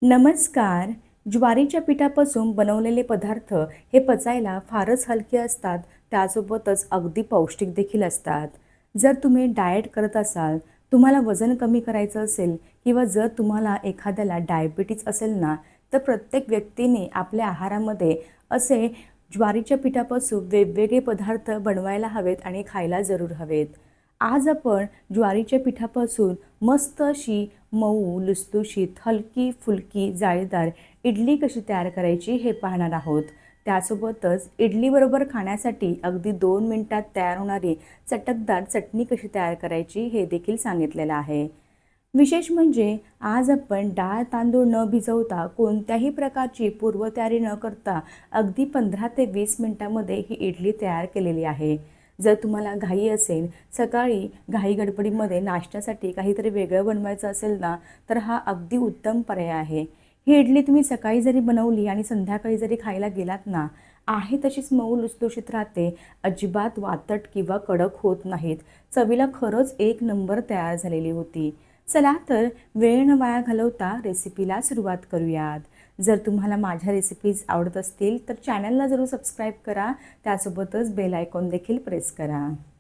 नमस्कार. ज्वारीच्या पिठापासून बनवलेले पदार्थ हे पचायला फारच हलके असतात, त्यासोबतच अगदी पौष्टिक देखील असतात. जर तुम्ही डाएट करत असाल, तुम्हाला वजन कमी करायचं असेल किंवा जर तुम्हाला एखाद्याला डायबिटीज असेल ना, तर प्रत्येक व्यक्तीने आपल्या आहारामध्ये असे ज्वारीच्या पिठापासून वेगवेगळे पदार्थ बनवायला हवेत आणि खायला जरूर हवेत. आज आपण ज्वारीच्या पिठापासून मस्त अशी मऊ, लुसलुशीत, हलकी-फुलकी, जाळीदार इडली कशी तयार करायची हे पाहणार आहोत. त्यासोबतच इडलीबरोबर खाण्यासाठी अगदी 2 मिनिटात तयार होणारी चटकदार चटणी कशी तयार करायची हे देखील सांगितलेलं आहे. विशेष म्हणजे आज आपण डाळ तांदूळ न भिजवता कोणत्याही प्रकारची पूर्वतयारी न करता अगदी 15 ते 20 मिनिटांमध्ये ही इडली तयार केलेली आहे. जर तुम्हाला घाई असेल, सकाळी घाई गडबडीमध्ये नाश्त्यासाठी काहीतरी वेगळं बनवायचं असेल ना, तर हा अगदी उत्तम पर्याय आहे. ही इडली तुम्ही सकाळी जरी बनवली आणि संध्याकाळी जरी खायला गेलात ना, आहे तशीच मऊ लुसलुशीत राहते. अजिबात वातट किंवा कडक होत नाहीत. चवीला खरंच एक नंबर तयार झालेली होती. चला तर वेळ न वाया घालवता रेसिपीला सुरुवात करूयात. जर तुम्हाला माझ्या रेसिपीज आवडत असतील तर चॅनलला जरूर सबस्क्राईब करा. त्यासोबतच बेल आयकॉन देखील प्रेस करा.